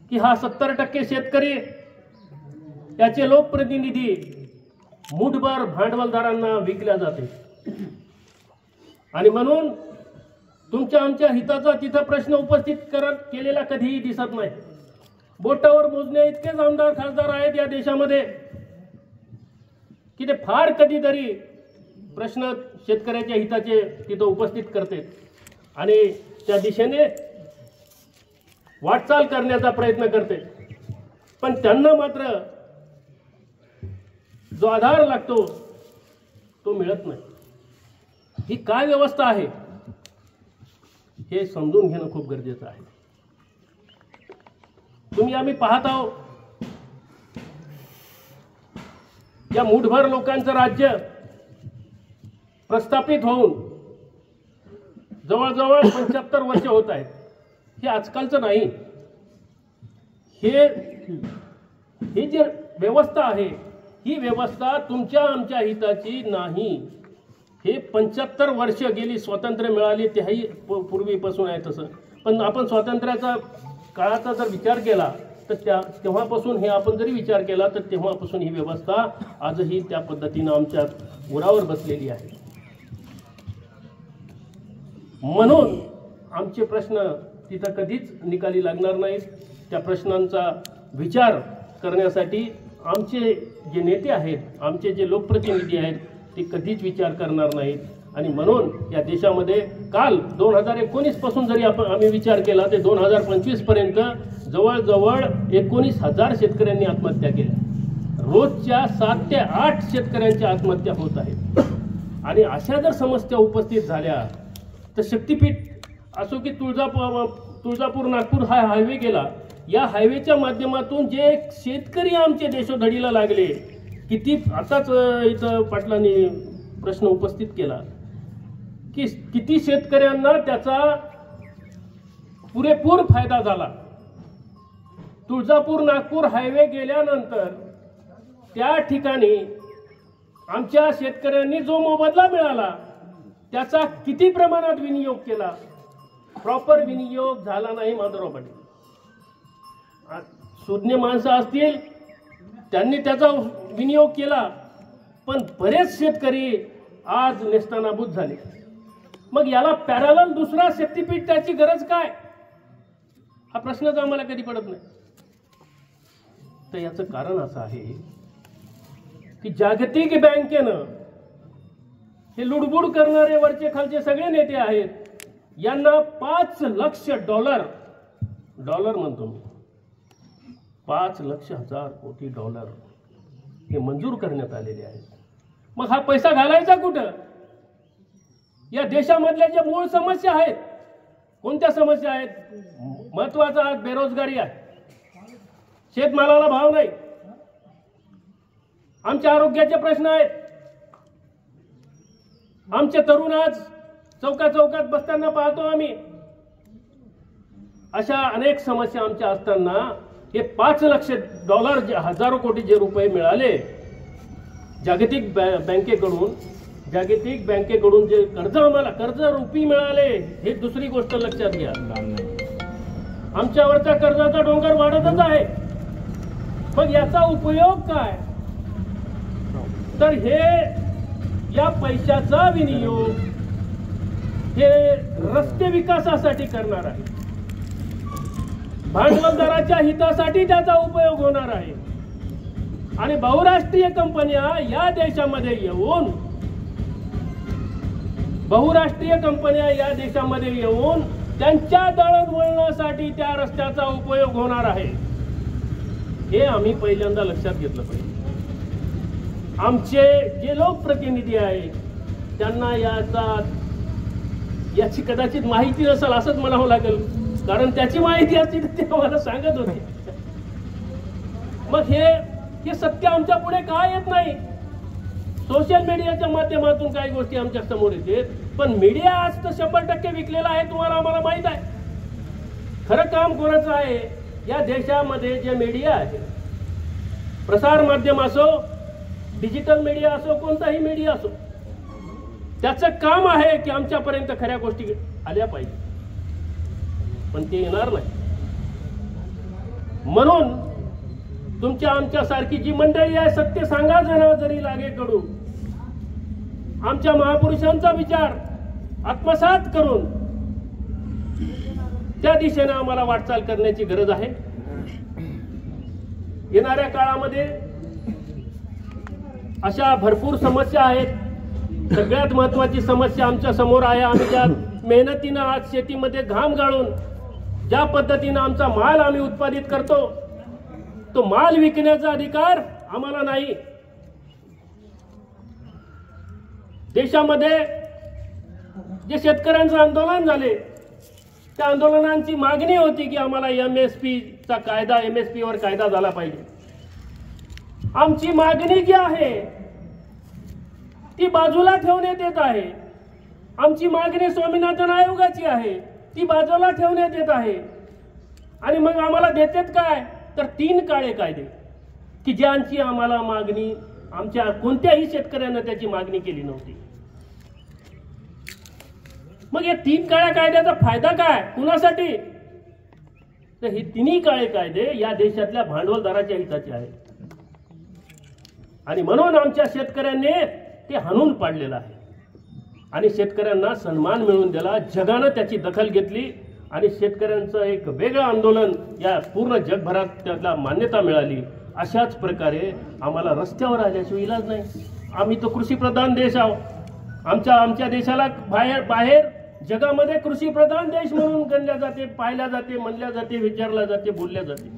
की हा 70% शेतकरी, याचे लोकप्रतिनिधी मुठभर भांडवलदारांना विकल्या जाते. आणि म्हणून तुमच्या आमच्या हिताचा तिथं प्रश्न उपस्थित केलेला कधीही दिसत नाही. बोटावर मोजणे इतकेच आमदार खासदार आहेत या देशामध्ये की ते फार कधीतरी प्रश्न शेतकऱ्याच्या हिताचे तिथं उपस्थित करते आणि त्या दिशेने वाटचाल करण्याचा प्रयत्न करते. पण त्यांना मात्र जो आधार लागतो तो मिळत नाही. ही काय व्यवस्था आहे हे समजून घेणं खूप गरजेचं आहे. आम्ही पाहत आहोत या मुठभर लोकांचं राज्य प्रस्थापित होऊन जवळजवळ 75 वर्ष होत आहेत. हे आजकालचं नाही. ही जी व्यवस्था आहे ही व्यवस्था तुमच्या आमच्या हिताची नाही. हे 75 वर्ष गेली स्वातंत्र्य मिळाली त्याही पूर्वीपासून आहे तसं. पण आपण स्वातंत्र्याचा काळाचा जर विचार केला तर तेव्हापासून हे आपण जरी विचार केला तर तेव्हापासून ही व्यवस्था आजही त्या पद्धतीनं आमच्या उरावर बसलेली आहे. म्हणून आमचे प्रश्न तिथं कधीच निकाली लागणार नाहीत. त्या प्रश्नांचा विचार करण्यासाठी आमचे जे नेते आहेत, आमचे जे लोकप्रतिनिधी आहेत ते कधीच विचार करणार नाहीत. आणि म्हणून या देशामध्ये काल 2019 पासून जरी आम्ही विचार केला ते 2025 पर्यंत जवळजवळ 19,000 शेतकऱ्यांनी आत्महत्या केल्या. रोजच्या 7 ते 8 शेतकऱ्यांच्या आत्महत्या होत आहेत. आणि अशा जर समस्या उपस्थित झाल्या तर शक्तीपीठ असो की तुळजापूर नागपूर हा हायवे गेला, या हायवेच्या माध्यमातून जे शेतकरी आमचे देशोधडीला लागले, किती आताच इथं पाटलांनी प्रश्न उपस्थित केला की किती शेतकऱ्यांना त्याचा पुरेपूर फायदा झाला. तुळजापूर नागपूर हायवे गेल्यानंतर त्या ठिकाणी आमच्या शेतकऱ्यांनी जो मोबदला मिळाला त्याचा किती प्रमाणात विनियोग केला? प्रॉपर विनियोग झाला नाही. माधवराव पाटील सुज्ञ माणसं असतील त्यांनी त्याचा विनियोग केला, पण बरेच शेतकरी आज नेस्तनाबूत झाले. मग याला पॅरलल दुसरा शक्तीपीठ त्याची गरज काय? हा प्रश्नच आम्हाला कधी पडत नाही. तर याचं कारण असं आहे की जागतिक बँकेनं हे लुडबुड करणारे वरचे खालचे सगळे नेते आहेत, यांना $5 लाख डॉलर म्हणतो मी, $5,00,000 कोटी हे मंजूर करण्यात आलेले आहेत. मग हा पैसा घालायचा कुठं? या देशामधल्या ज्या मूळ समस्या आहेत, कोणत्या समस्या आहेत? महत्वाचा आज बेरोजगारी आहे, शेतमालाला भाव नाही, आमच्या आरोग्याचे प्रश्न आहेत, आमचे तरुण आज चौकात बसताना पाहतो आम्ही. अशा अनेक समस्या आमच्या असताना हे $5 लाख हजारो कोटी जे रुपये मिळाले जागतिक बँकेकडून, जागतिक बँकेकडून जे कर्ज आम्हाला कर्ज रुपी मिळाले हे दुसरी गोष्ट लक्षात घ्या. आमच्यावरचा कर्जाचा डोंगर वाढतच आहे. मग याचा उपयोग काय? तर हे या पैशाचा विनियोग हे रस्ते विकासासाठी करणार आहे, भांडवलदाराच्या हितासाठी त्याचा उपयोग होणार आहे. आणि बहुराष्ट्रीय कंपन्या या देशामध्ये येऊन त्यांच्या दळणवळणासाठी त्या रस्त्याचा उपयोग होणार आहे. हे आम्ही पहिल्यांदा लक्षात घेतलं पाहिजे. आमचे जे लोकप्रतिनिधी आहेत त्यांना याची कदाचित माहिती नसेल असंच म्हणावं लागेल, कारण त्याची माहिती असती तर ते आम्हाला सांगत होते. मग हे सत्य आमच्या पुढे काय येत नाही? सोशल मीडियाच्या माध्यमातून काही गोष्टी आमच्या समोर येतात, पण मीडिया आज तर 100% विकलेला आहे. तुम्हाला आम्हाला माहित आहे खरं काम कोणाचं आहे. या देशामध्ये जे मीडिया आहे, प्रसार माध्यम असो, डिजिटल मीडिया असो, कोणताही मीडिया असो, त्याचं काम आहे की आमच्यापर्यंत खऱ्या गोष्टी आल्या पाहिजे, पण ते येणार नाही. म्हणून तुमच्या आमच्यासारखी जी मंडळी आहे, सत्य सांगा जरी लागे कडू, आमच्या महापुरुषांचा विचार आत्मसात करून त्या दिशेने आम्हाला वाटचाल करण्याची गरज आहे. येणाऱ्या काळामध्ये अशा भरपूर समस्या आहेत. सगळ्यात महत्वाची समस्या आमच्या समोर आहे. आम्ही ज्या मेहनतीनं आज शेतीमध्ये घाम गाळून ज्या पद्धतीनं आमचा माल आम्ही उत्पादित करतो, तो माल विकण्याचा अधिकार आम्हाला नाही. देशामध्ये जे शेतकऱ्यांचं आंदोलन झाले, त्या आंदोलनांची मागणी होती की आम्हाला MSPचा कायदा, MSP वर कायदा झाला पाहिजे. आमची मागणी जी आहे ती बाजूला ठेवण्यात येत आहे. आमची मागणी स्वामीनाथन आयोगाची आहे, ती बाजूला ठेवण्यात येत आहे. आणि मग आम्हाला देतात काय? तर 3 काळे कायदे की ज्यांची आम्हाला मागणी आमच्या कोणत्याही शेतकऱ्यानं त्याची मागणी केली नव्हती. मग या 3 काळ्या कायद्याचा फायदा काय कुणासाठी? तर हे 3 काळे कायदे या देशातल्या भांडवलदाराच्या हिताचे आहेत. आणि म्हणून आमच्या शेतकऱ्यांनी ते हाणून पाडलेलं आहे आणि शेतकऱ्यांना सन्मान मिळवून दिला. जगानं त्याची दखल घेतली आणि शेतकऱ्यांचं एक वेगळं आंदोलन या पूर्ण जगभरात त्याला मान्यता मिळाली. अशाच प्रकारे आम्हाला रस्त्यावर आल्याशिवाय इलाज नाही. आम्ही तो कृषीप्रधान देश आहोत. आमच्या देशाला बाहेर जगामध्ये कृषीप्रधान देश म्हणून गणल्या जाते, पाहिल्या जाते, म्हणल्या जाते, विचारल्या जाते, बोलल्या जाते.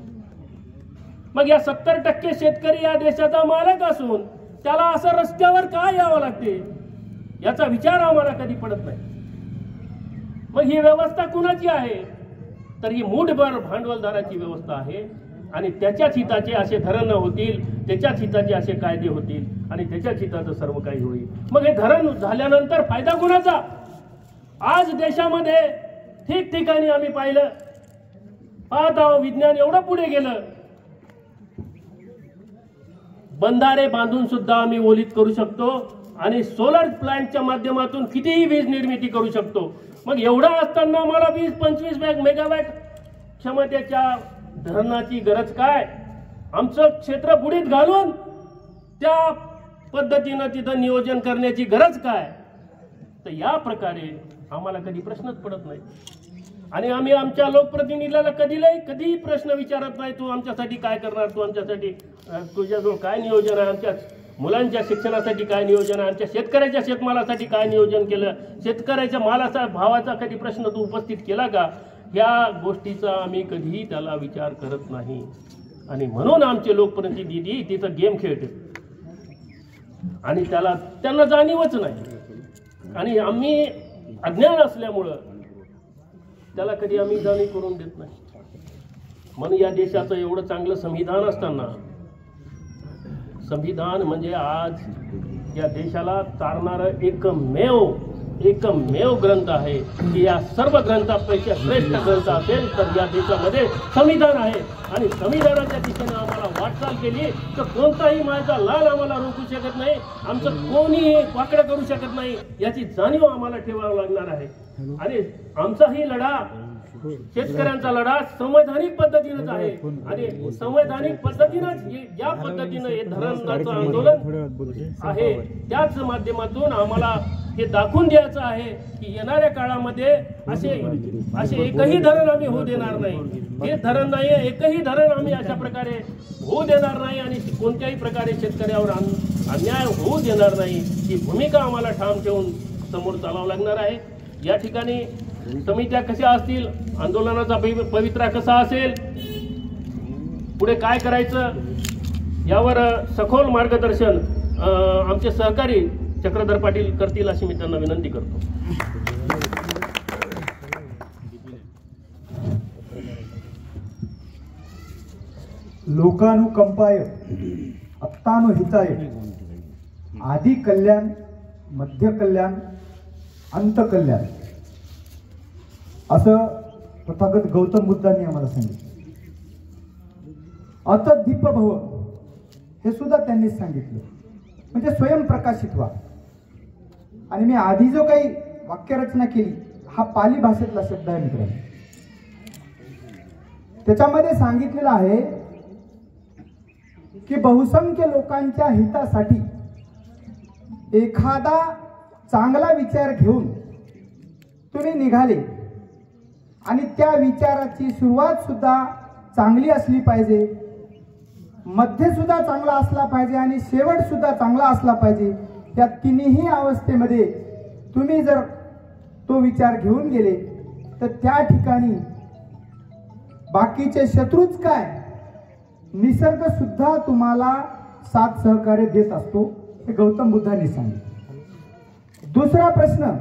मग या 70% शेतकरी या देशाचा मालक असून त्याला असं रस्त्यावर का यावं लागते याचा विचार आम्हाला कधी पडत नाही. मग ही व्यवस्था कुणाची आहे? तर ही मूठभर भांडवलदाराची व्यवस्था आहे आणि त्याच्याच हिताचे असे धरण होतील, त्याच्याच हिताचे असे कायदे होतील आणि त्याच्याच हिताचं सर्व काही होईल. मग हे धरण झाल्यानंतर फायदा कुणाचा? आज देशामध्ये ठिकठिकाणी आम्ही पाहत आहोत, विज्ञान एवढं पुढे गेलं, बंधारे बांधून सुद्धा आम्ही ओलीत करू शकतो आणि सोलर प्लांटच्या माध्यमातून कितीही वीज निर्मिती करू शकतो. मग एवढा असताना आम्हाला 20-25 मेगावॅट क्षमतेच्या धरणाची गरज काय? आमचं क्षेत्र बुडीत घालून त्या पद्धतीनं तिथं नियोजन करण्याची गरज काय? तर या प्रकारे आम्हाला कधी प्रश्नच पडत नाही आणि आम्ही आमच्या लोकप्रतिनिधीला कधीही प्रश्न विचारत नाही, तू आमच्यासाठी काय करणार, तू आमच्यासाठी तुझ्याजवळ काय नियोजन आहे, आमच्या मुलांच्या शिक्षणासाठी काय नियोजन आहे, आमच्या शेतकऱ्याच्या शेतमालासाठी काय नियोजन केलं, शेतकऱ्याच्या मालाचा भावाचा कधी प्रश्न तू उपस्थित केला का? या गोष्टीचा आम्ही कधीही त्याला विचार करत नाही आणि म्हणून आमचे लोकप्रतिनिधी तिथं गेम खेळते आणि त्यांना जाणीवच नाही आणि आम्ही अज्ञान असल्यामुळं त्याला कधी आम्ही जाणीव करून देत नाही. म्हणून या देशाचं एवढं चांगलं संविधान असताना, संविधान म्हणजे आज या देशाला चालणारं एकमेव एकमेव ग्रंथ आहे की या सर्व ग्रंथापैकी श्रेष्ठ ग्रंथ असेल तर या देशामध्ये संविधान आहे आणि संविधानाच्या दिशेने आम्हाला वाटचाल केली तर कोणताही माझा लाल आम्हाला रोखू शकत नाही, आमचं कोणीही वाकडं करू शकत नाही, याची जाणीव आम्हाला ठेवावं लागणार आहे. आणि आमचाही लढा, शेतकऱ्यांचा लढा संवैधानिक पद्धतीनेच आहे आणि संवैधानिक पद्धतीनंच ज्या पद्धतीनं हे धरणचं आंदोलन आहे त्याच माध्यमातून आम्हाला हे दाखवून द्यायचं आहे की येणाऱ्या काळामध्ये असे एकही धरण आम्ही होऊ देणार नाही. हे धरण नाही, एकही धरण आम्ही अशा प्रकारे होऊ देणार नाही आणि कोणत्याही प्रकारे शेतकऱ्यावर अन्याय होऊ देणार नाही. ही भूमिका आम्हाला ठाम ठेवून समोर चालावं लागणार आहे. या ठिकाणी समित्या कशा असतील, आंदोलनाचा पवित्रा कसा असेल, पुढे काय करायचं यावर सखोल मार्गदर्शन आमचे सहकारी चक्रधर पाटील करतील अशी मी त्यांना विनंती करतो.
लोकानुकंपाय अत्तानुहिताय आदि कल्याण मध्य कल्याण अंत कल्याण असं तथागत गौतम बुद्धांनी आम्हाला सांगितलं. अत दीप भव हे सुद्धा त्यांनी सांगितलं, म्हणजे स्वयंप्रकाशित व्हा. आणि मी आधी जो काही वाक्यरचना केली हा पाली भाषेतला शब्द आहे मित्रांनो. त्याच्यामध्ये सांगितलेलं आहे की बहुसंख्य लोकांच्या हितासाठी एखादा चांगला विचार घेऊन तुम्ही निघाले आणि त्या विचाराची सुरुवात सुद्धा चांगली असली पाहिजे, मध्य सुद्धा चांगला असला पाहिजे आणि शेवट सुद्धा चांगला असला पाहिजे. या तिन्ही अवस्थेमध्ये तुम्ही जर तो विचार घेऊन गेले तर त्या ठिकाणी बाकीचे शत्रूच काय, निसर्ग सुद्धा तुम्हाला साथ सहकार्य देत असतो, हे गौतम बुद्धांनी सांगितलं. दुसरा प्रश्न,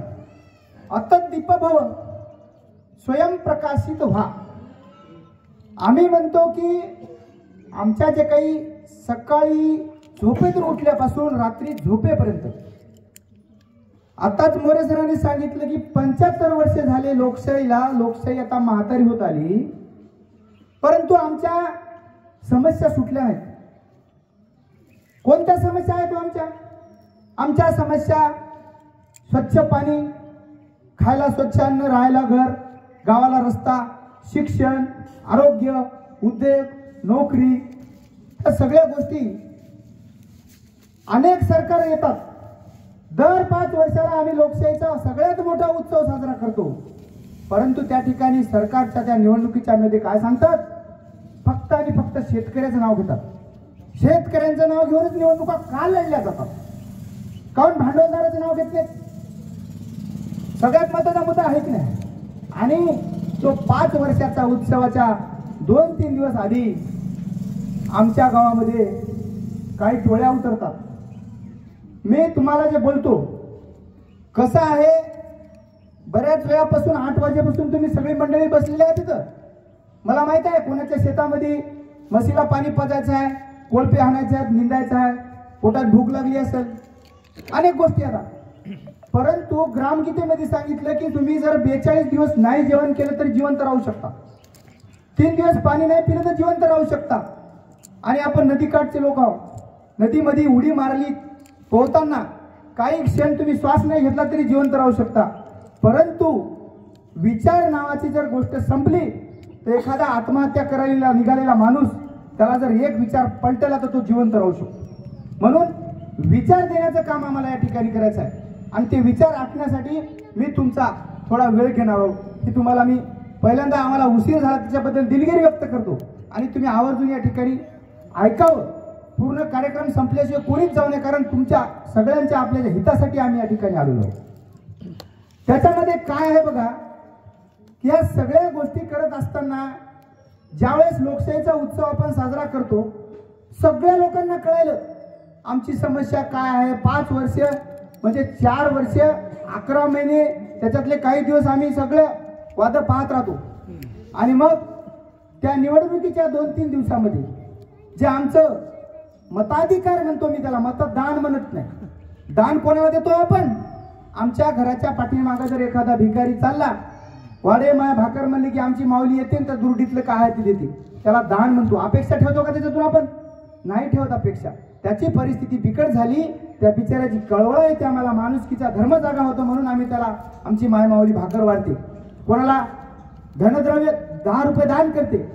अतत दीप भव स्वयंप्रकाशित व्हा. आम्ही म्हणतो की आमच्या जे काही सकाळी झोपेतून उठल्यापासून रात्री झोपेपर्यंत, आताच मोरे सरांनी सांगितलं की 75 वर्ष झाले लोकशाहीला, लोकशाही आता म्हातारी होत आली, परंतु आमच्या समस्या सुटल्या नाहीत. कोणत्या समस्या आहेत आमच्या? आमच्या समस्या स्वच्छ पाणी, खायला स्वच्छ अन्न, राहायला घर, गावाला रस्ता, शिक्षण, आरोग्य, उद्योग, नोकरी, या सगळ्या गोष्टी. अनेक सरकार येतात, दर 5 वर्षाला आम्ही लोकशाहीचा सगळ्यात मोठा उत्सव साजरा करतो, परंतु त्या ठिकाणी सरकारच्या त्या निवडणुकीच्या मध्ये काय सांगतात, फक्त आणि फक्त शेतकऱ्याचं नाव घेतात. शेतकऱ्यांचं नाव घेऊनच निवडणुका का लढल्या जातात? काऊन भांडवलदाराचं नाव घेतले? सगळ्यात महत्त्वाचा मुद्दा आहे की नाही. आणि तो 5 वर्षाचा उत्सवाच्या 2-3 दिवस आधी आमच्या गावामध्ये काही टोळ्या उतरतात. मी तुम्हाला जे बोलतो कसं आहे, बऱ्याच वेळापासून 8 वाजेपासून तुम्ही सगळी मंडळी बसलेली आहे तिथं. मला माहित आहे कोणाच्या शेतामध्ये म्हशीला पाणी पाजायचं आहे, कोळपे हाणायचे आहेत, निंदायचं आहे, पोटात भूक लागली असेल, अनेक गोष्टी आता. परंतु ग्रामगीतेमध्ये सांगितलं की तुम्ही जर 42 दिवस नाही जेवण केलं तरी जिवंत राहू शकता, 3 दिवस पाणी नाही पिलं तर जिवंत राहू शकता. आणि आपण नदीकाठचे लोक आहोत, नदीमध्ये उडी मारली पोहताना काही क्षण तुम्ही श्वास नाही घेतला तरी जिवंत राहू शकता. परंतु विचार नावाची जर गोष्ट संपली तर एखादा आत्महत्या करायला निघालेला माणूस, त्याला जर एक विचार पलटला तर तो जिवंत राहू शकतो. म्हणून विचार देण्याचं काम आम्हाला या ठिकाणी करायचं आहे. आणि ते विचार आखण्यासाठी मी तुमचा थोडा वेळ घेणार आहोत. की तुम्हाला मी पहिल्यांदा आम्हाला उशीर झाला त्याच्याबद्दल दिलगिरी व्यक्त करतो आणि तुम्ही आवर्जून या ठिकाणी ऐकावं. पूर्ण कार्यक्रम संपल्याशिवाय कोणीच जाऊ नये, कारण तुमच्या सगळ्यांच्या आपल्या हितासाठी आम्ही या ठिकाणी आलेलो आहोत. त्याच्यामध्ये काय आहे बघा, की या सगळ्या गोष्टी करत असताना ज्यावेळेस लोकशाहीचा उत्सव आपण साजरा करतो, सगळ्या लोकांना कळालं आमची समस्या काय आहे. 5 वर्ष म्हणजे 4 वर्ष 11 महिने, त्याच्यातले काही दिवस आम्ही सगळे वाद पाहत राहतो. आणि मग त्या निवडणुकीच्या 2-3 दिवसामध्ये जे आमचं मताधिकार म्हणतो, मी त्याला मतदान म्हणत नाही, दान कोणाला देतो आपण, आमच्या घराच्या पाठीमागे जर एखादा भिकारी चालला, वाडे माय भाकर म्हणले की आमची माऊली येते तर दुर्डीतलं काय ती देते, त्याला दान म्हणतो. अपेक्षा ठेवतो का त्याच्यातून आपण? नाही ठेवत अपेक्षा. त्याची परिस्थिती बिकट झाली, त्या बिचाऱ्याची कळवळ आहे, त्या मला माणुसकीचा धर्म जागा होतो म्हणून आम्ही त्याला आमची माय माऊली भाकर वाढते. कोणाला धनद्रव्य 10 रुपये दान करते,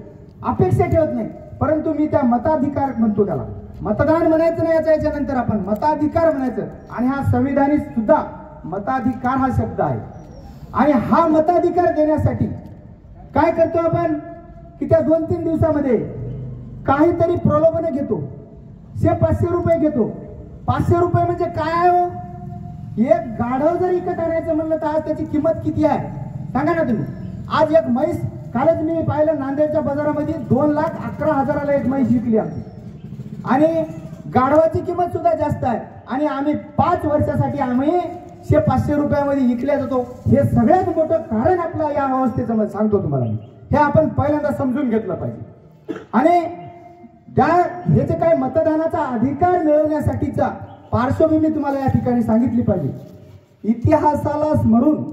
अपेक्षा ठेवत नाही. परंतु मी त्या मताधिकार म्हणतो, त्याला मतदान म्हणायचं नाही, याच्यानंतर आपण मताधिकार म्हणायचं. आणि हा संविधानी सुद्धा मताधिकार हा शब्द आहे. आणि हा मताधिकार देण्यासाठी काय करतो आपण की त्या 2-3 दिवसामध्ये काहीतरी प्रलोभन घेतो. 500 रुपये घेतो. 500 रुपये म्हणजे काय आहे हो? एक गाढव जर विकत आणायचं म्हणलं तर आज त्याची किंमत किती आहे सांगा ना तुम्ही. आज एक म्हैस, कालच मी पाहिलं नांदेडच्या बाजारामध्ये 2,11,000ला एक म्हैस विकली आमची. आणि गाढवाची किंमत सुद्धा जास्त आहे. आणि आम्ही 5 वर्षासाठी आम्ही 500 रुपयामध्ये विकल्या जातो. हे सगळ्यात मोठं कारण आपलं या अवस्थेचं मला सांगतो तुम्हाला मी. हे आपण पहिल्यांदा समजून घेतलं पाहिजे. आणि हे जे काय मतदानाचा अधिकार मिळवण्यासाठीचा पार्श्वभूमी तुम्हाला या ठिकाणी सांगितली पाहिजे. इतिहासाला स्मरून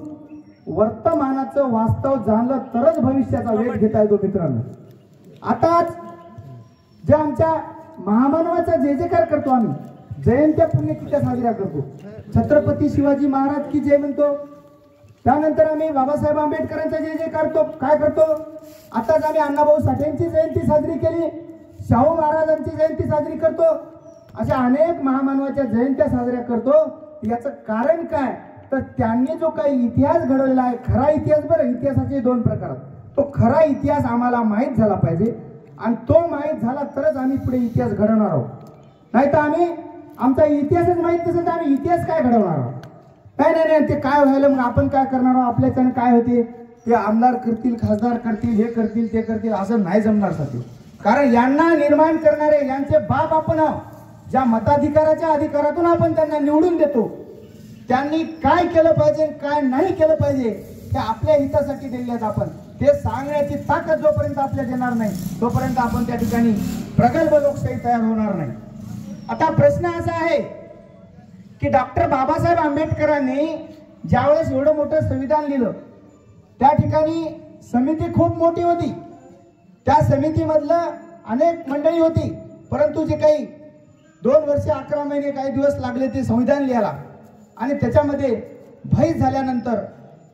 वर्तमानाचं वास्तव जाणलं तरच भविष्याचा वेध घेता येतो मित्रांनो. आताच जे आमच्या महामानवाचा जे जयकार करतो आम्ही, जयंत्या पुण्यतिथ्या साजऱ्या करतो. छत्रपती शिवाजी महाराज की जय म्हणतो. त्यानंतर आम्ही बाबासाहेब आंबेडकरांचा जे जे करतो काय करतो. आताच आम्ही अण्णाभाऊ साठेंची जयंती साजरी केली, शाहू महाराजांची जयंती साजरी करतो. अशा अनेक महामानवाच्या जयंत्या साजऱ्या करतो. याचं कारण काय तर त्यांनी जो काही इतिहास घडवलेला आहे, खरा इतिहास. बरं, इतिहासाचे 2 प्रकार. तो खरा इतिहास आम्हाला माहीत झाला पाहिजे आणि तो माहीत झाला तरच आम्ही पुढे इतिहास घडवणार आहोत. नाही तर आम्ही आमचा इतिहासच माहीत नसेल तर आम्ही इतिहास काय घडवणार आहोत. नाही ते काय व्हायला मग आपण काय करणार आहोत. आपल्याच्यानं काय होते ते आमदार करतील, खासदार करतील, हे करतील ते करतील, असं नाही जमणार साठी. कारण यांना निर्माण करणारे यांचे बाप आपण आहोत. ज्या मताधिकाराच्या अधिकारातून आपण त्यांना निवडून देतो, त्यांनी काय केलं पाहिजे काय नाही केलं पाहिजे ते आपल्या हितासाठी दिले आहेत. आपण ते सांगण्याची ताकद जोपर्यंत आपल्याला देणार नाही तोपर्यंत आपण त्या ठिकाणी प्रगल्भ लोकशाही तयार होणार नाही. आता प्रश्न असा आहे की डॉक्टर बाबासाहेब आंबेडकरांनी ज्यावेळेस एवढं मोठं संविधान लिहिलं त्या ठिकाणी समिती खूप मोठी होती. त्या समितीमधलं अनेक मंडळी होती. परंतु जे काही 2 वर्ष 11 महिने काही दिवस लागले ते संविधान लिहायला. आणि त्याच्यामध्ये भय झाल्यानंतर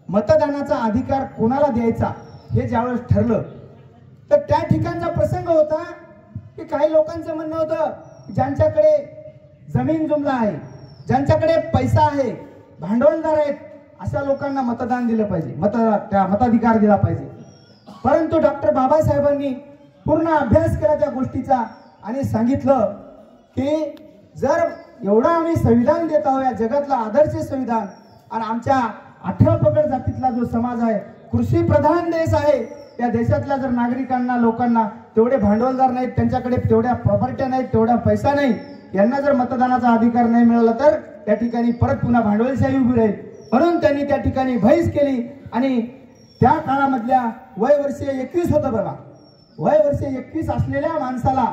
मतदानाचा अधिकार कोणाला द्यायचा हे ज्यावेळेस ठरलं तर त्या ठिकाणचा प्रसंग होता की काही लोकांचं म्हणणं होतं ज्यांच्याकडे जमीन जुमला आहे, ज्यांच्याकडे पैसा आहे, भांडवलदार आहेत, अशा लोकांना मतदान दिलं पाहिजे, मताधिकार दिला पाहिजे. परंतु डॉक्टर बाबासाहेबांनी पूर्ण अभ्यास केला त्या गोष्टीचा आणि सांगितलं की जर एवढा आम्ही संविधान देत आहोत, या जगातला आदर्श संविधान, आणि आमच्या 18 पगड जातीतला जो समाज आहे, कृषी प्रधान देश आहे, त्या देशातल्या जर नागरिकांना लोकांना तेवढे भांडवलदार नाहीत, त्यांच्याकडे तेवढ्या प्रॉपर्ट्या नाहीत, तेवढा पैसा नाही, यांना जर मतदानाचा अधिकार नाही मिळाला तर त्या ठिकाणी परत पुन्हा भांडवलशाही उभी राहील. म्हणून त्यांनी त्या ठिकाणी भैस केली. आणि त्या काळामधल्या वय वर्ष 21 होतं बघा, वय वर्ष 21 असलेल्या माणसाला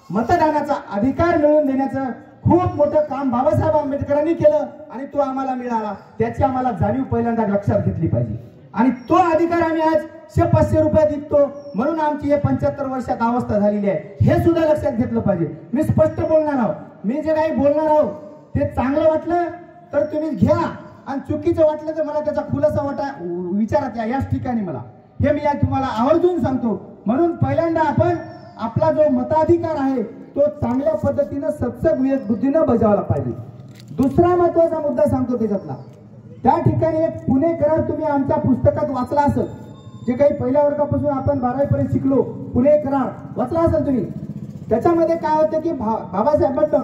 मतदानाचा अधिकार मिळवून देण्याचं खूप मोठं काम बाबासाहेब आंबेडकरांनी केलं आणि तो आम्हाला मिळाला. त्याची आम्हाला जाणीव पहिल्यांदा लक्षात घेतली पाहिजे. आणि तो अधिकार आम्ही आज 500 रुपयात विकतो म्हणून आमची हे 75 वर्षात अवस्था झालेली आहे, हे सुद्धा लक्षात घेतलं पाहिजे. मी स्पष्ट बोलणार आहोत. मी जे काही बोलणार आहोत ते चांगलं वाटलं तर तुम्ही घ्या आणि चुकीचं वाटलं तर मला त्याचा खुलासा विचारात याच ठिकाणी मला हे मी तुम्हाला आवर्जून सांगतो. म्हणून पहिल्यांदा आपण आपला जो मताधिकार आहे तो चांगल्या पद्धतीनं सत्सग बुद्धीनं बजावला पाहिजे. दुसरा महत्वाचा मुद्दा सांगतो त्याच्यातला, त्या ठिकाणी एक पुणे करार तुम्ही आमच्या पुस्तकात वाचला असेल, जे काही पहिल्या वर्गापासून आपण 12वी पर्यंत शिकलो, पुणे करार वाचला असेल तुम्ही. त्याच्यामध्ये काय होतं की बाबासाहेबांना